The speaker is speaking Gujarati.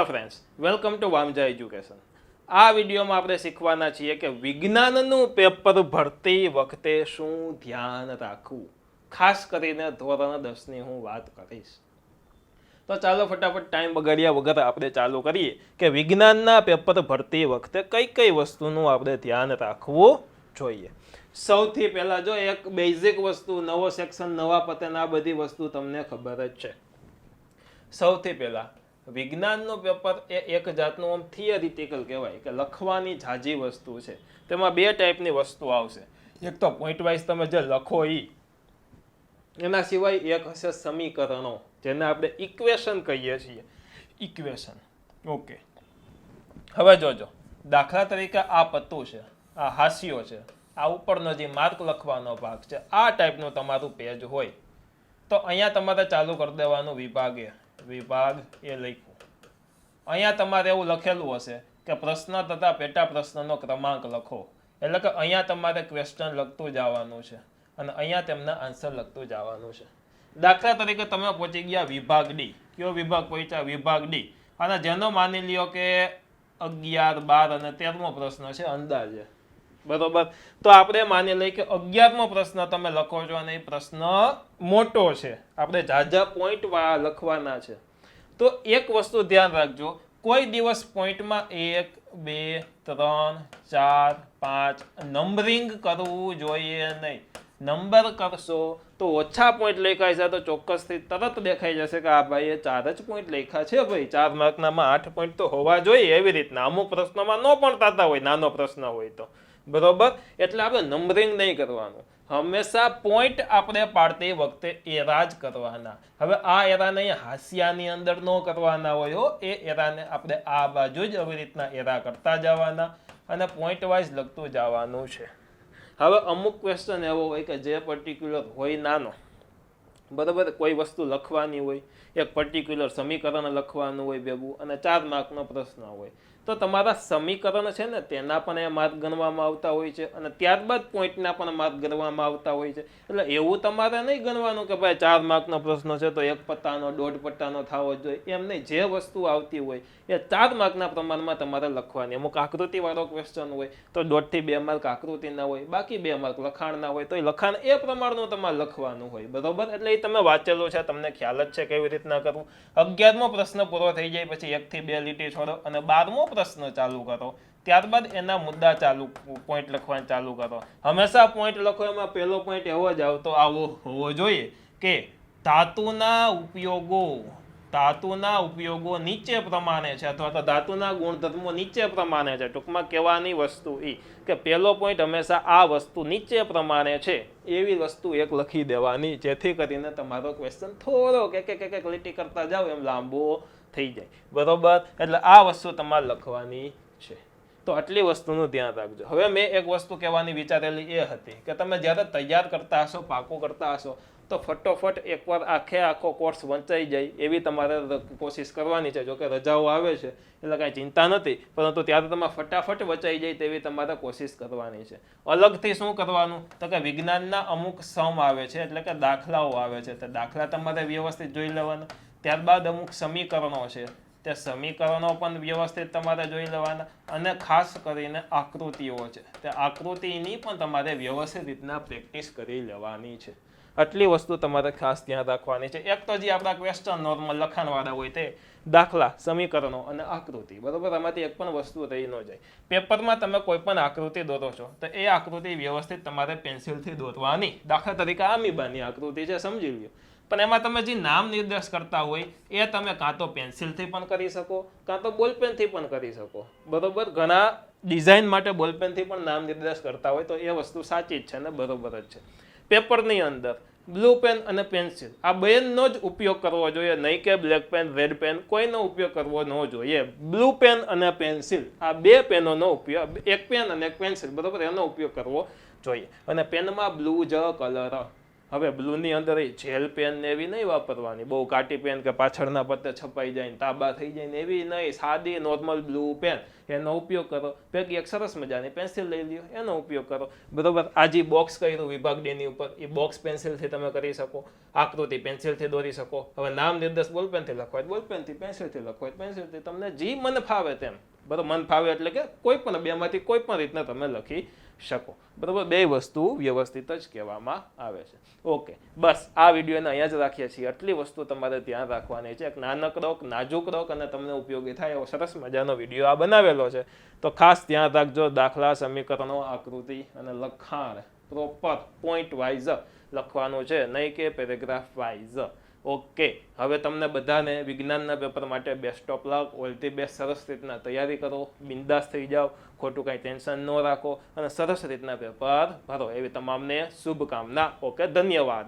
Hello friends, welcome to Vamja education. આ વિડીયોમાં આપણે શીખવાના છીએ કે વિજ્ઞાનનું પેપર ભરતી વખતે શું ધ્યાન રાખવું. ખાસ કરીને ધોરણ 10ની હું વાત કરીશ. તો ચાલો ફટાફટ ટાઈમ બગાડ્યા વગર આપણે ચાલુ કરીએ કે વિજ્ઞાનના પેપર ભરતી વખતે કઈ કઈ વસ્તુનું આપણે ધ્યાન રાખવું જોઈએ. સૌથી પહેલાં જો એક બેઝિક વસ્તુ, નવો સેક્શન, નવા પતન, આ બધી વસ્તુ તમને ખબર જ છે. સૌથી પહેલાં વિજ્ઞાનનું પેપર એ એક જાતનું આમ થિયરિટિકલ કહેવાય કે લખવાની ઝાઝી વસ્તુ છે. તેમાં બે ટાઈપની વસ્તુ આવશે. એક તો પોઈન્ટ વાઇઝ તમે જે લખો એના સિવાય એક હશે સમીકરણો, જેને આપણે ઇક્વેશન કહીએ છીએ. Equation, okay. હવે જોજો, દાખલા તરીકે આ પત્તું છે, આ હાસ્યો છે, આ ઉપરનો જે માર્ક લખવાનો ભાગ છે, આ ટાઈપનું તમારું પેજ હોય તો અહીંયા તમારે ચાલુ કરી દેવાનું વિભાગ એ લખ્યું. અહીંયા તમારે એવું લખેલું હશે કે પ્રશ્ન તથા પેટા પ્રશ્નનો ક્રમાંક લખો, એટલે કે અહીંયા તમારે ક્વેશ્ચન લખતું જવાનું છે અને અહીંયા તેમના આન્સર લખતું જવાનું છે. દાખલા તરીકે તમે પહોંચી ગયા વિભાગ ડી. કયો વિભાગ પહોંચ્યા? વિભાગ ડી. અને જેનો માની લ્યો કે 11, 12 અને 13મો પ્રશ્ન છે અંદાજે, બરોબર. તો આપણે માની લઈએ કે 11મો પ્રશ્ન તમે લખો છો અને એ પ્રશ્ન મોટો છે, આપણે ઝાઝા પોઈન્ટ લખવાના છે. તો એક વસ્તુ ધ્યાન રાખજો, કોઈ દિવસ પોઈન્ટમાં 1, 2, 3, 4, 5 નંબરિંગ કરવું જોઈએ નહીં. નંબર કરશો તો ઓછા પોઈન્ટ લખાય છે તો ચોક્કસથી તરત દેખાઈ જશે કે આ ભાઈએ 4 જ પોઈન્ટ લખ્યા છે. ભાઈ 4 માર્કનામાં 8 પોઈન્ટ તો હોવા જોઈએ. એવી રીતના અમુક પ્રશ્નોમાં ન પણ થતા હોય, નાનો પ્રશ્ન હોય તો, બરોબર. એટલે આપણે નંબરિંગ નહીં કરવાનું. હંમેશા પોઈન્ટ આપણે પાડતી વખતે એરા જ કરવાના. હવે આ એરાને હાસ્યાની અંદર ન કરવાના હોય હો, એ એરાને આપણે આ બાજુ જ આવી રીતના એરા કરતા જવાના અને પોઈન્ટ વાઇઝ લખતું જવાનું છે. હવે અમુક ક્વેશ્ચન એવો હોય કે જે પર્ટિક્યુલર હોય નાનો, બરાબર, કોઈ વસ્તુ લખવાની હોય, એક પર્ટિક્યુલર સમીકરણ લખવાનું હોય ભેગું અને 4 માર્કનો પ્રશ્ન હોય, તો તમારા સમીકરણ છે ને તેના પણ એ માર્ક ગણવામાં આવતા હોય છે અને ત્યારબાદ પોઈન્ટના પણ માર્ક ગણવામાં આવતા હોય છે. એટલે એવું તમારે નહીં ગણવાનું કે ભાઈ 4 માર્કનો પ્રશ્ન છે તો 1 પત્તાનો 1.5 પત્તાનો થવો જોઈએ, એમ નહીં. જે વસ્તુ આવતી હોય એ 4 માર્કના પ્રમાણમાં તમારે લખવાની. અમુક આકૃતિવાળો ક્વેશ્ચન હોય તો 1.5 થી 2 માર્ક આકૃતિના હોય, બાકી 2 માર્ક લખાણના હોય, તો એ લખાણ એ પ્રમાણનું તમારે લખવાનું હોય, બરોબર. એટલે એ તમે વાંચેલું છે, તમને ખ્યાલ જ છે કેવી રીતના કરવું. 11મો પ્રશ્ન પૂરો થઈ જાય પછી 1 થી 2 લીટી છોડો અને 12મો પ્રશ્ન ચાલુ કરો, ત્યારબાદ એના મુદ્દા ચાલુ, પોઈન્ટ લખવાનું ચાલુ કરો. હંમેશા પોઈન્ટ લખો એમાં પહેલો પોઈન્ટ એવો જ આવો હોવો જોઈએ કે ધાતુના ઉપયોગો નીચે પ્રમાણે છે, અથવા તો ધાતુના ગુણધર્મો નીચે પ્રમાણે છે. ટૂંકમાં કહેવાની વસ્તુ એ કે પહેલો પોઈન્ટ હંમેશા આ વસ્તુ નીચે પ્રમાણે છે એવી વસ્તુ એક લખી દેવાની, જેથી કરીને તમારો ક્વેશ્ચન થોડો કે લીટી કરતા જાઓ એમ લાંબો થઈ જાય, બરોબર. એટલે આ વસ્તુ તમારે લખવાની છે. તો આટલી વસ્તુનું ધ્યાન રાખજો. હવે મેં એક વસ્તુ કહેવાની વિચારેલી એ હતી કે તમે જ્યારે તૈયાર કરતા હશો, પાકું કરતા હશો, તો ફટોફટ એકવાર આખો કોર્સ વંચાઈ જાય એવી તમારે કોશિશ કરવાની છે. જોકે રજાઓ આવે છે એટલે કાંઈ ચિંતા નથી, પરંતુ ત્યારે તમારે ફટાફટ વંચાઈ જાય તેવી તમારે કોશિશ કરવાની છે. અલગથી શું કરવાનું તો કે વિજ્ઞાનના અમુક સમ આવે છે, એટલે કે દાખલાઓ આવે છે, તો દાખલા તમારે વ્યવસ્થિત જોઈ લેવાના. ત્યારબાદ અમુક સમીકરણો છે, તે સમીકરણો પણ વ્યવસ્થિત તમારે જોઈ લેવાના અને ખાસ કરીને આકૃતિઓ છે, તે આકૃતિની પણ તમારે વ્યવસ્થિત રીતના પ્રેક્ટિસ કરી લેવાની છે. આટલી વસ્તુ તમારે ખાસ ધ્યાન રાખવાની છે. એક તો જે આપણા ક્વેશ્ચન નોર્મલ લખાણવાળા હોય તે દાખલા, સમીકરણો અને આકૃતિ, બરોબર. આમાંથી એક પણ વસ્તુ રહી ન જાય. પેપરમાં તમે કોઈ પણ આકૃતિ દોરો છો તો એ આકૃતિ વ્યવસ્થિત તમારે પેન્સિલથી દોરવાની. દાખલા તરીકે આમીબાની આકૃતિ છે, સમજી લ્યો. પણ એમાં તમે જે નામ નિર્દેશ કરતા હોય એ તમે કાં તો પેન્સિલથી પણ કરી શકો, કાં તો બોલપેનથી પણ કરી શકો, બરોબર. ઘણા ડિઝાઇન માટે બોલપેનથી પણ નામ નિર્દેશ કરતા હોય, તો એ વસ્તુ સાચી જ છે ને બરોબર જ છે. પેપરની અંદર બ્લુ પેન અને પેન્સિલ આ બેનો જ ઉપયોગ કરવો જોઈએ, નહીં કે બ્લેક પેન, રેડ પેન, કોઈનો ઉપયોગ કરવો ન જોઈએ. બ્લુ પેન અને પેન્સિલ આ બે પેનોનો ઉપયોગ, એક પેન અને એક પેન્સિલ, બરોબર, એનો ઉપયોગ કરવો જોઈએ. અને પેનમાં બ્લુ જ કલર, હવે બ્લુની અંદર એ જેલ પેન ને એવી નહીં વાપરવાની, બહુ કાટી પેન કે પાછળના પત્તે છપાઈ જાય ને તાબા થઈ જાય ને એવી નહીં, સાદી નોર્મલ બ્લુ પેન એનો ઉપયોગ કરો. પૈકી એક સરસ મજાની પેન્સિલ લઈ લ્યો, એનો ઉપયોગ કરો. બરોબર. આ જે બોક્સ કર્યું વિભાગ ડીની ઉપર, એ બોક્સ પેન્સિલથી તમે કરી શકો, આકૃતિ પેન્સિલથી દોરી શકો. હવે નામ નિર્દેશ બોલપેનથી લખવા હોય બોલપેનથી, પેન્સિલથી લખવા હોય પેન્સિલથી, તમને જે મન ફાવે તેમ. બરોબર. મન ફાવે એટલે કે કોઈ પણ બેમાંથી કોઈ પણ રીતના તમે લખી શકો. બરોબર. બે વસ્તુ વ્યવસ્થિત જ કહેવામાં આવે છે. ઓકે, બસ આ વિડીયોને અહીંયા જ રાખીએ છીએ. આટલી વસ્તુ તમારે ધ્યાન રાખવાની છે. એક નાનકડો નાજુકડો અને તમને ઉપયોગી થાય એવો સરસ મજાનો વિડીયો આ બનાવેલો છે. તો ખાસ ધ્યાન રાખજો. દાખલા, સમીકરણો, આકૃતિ અને લખાણ પ્રોપર પોઈન્ટ વાઇઝ લખવાનું છે, નહીં કે પેરેગ્રાફ વાઇઝ. ઓકે, હવે તમને બધાને વિજ્ઞાનના પેપર માટે best of luck, all the best. સરસ રીતના તૈયારી કરો, બિંદાસ થઈ જાઓ, ખોટું કાંઈ ટેન્શન ન રાખો અને સરસ રીતના પેપર ભરો એવી તમામને શુભકામના. ઓકે, ધન્યવાદ.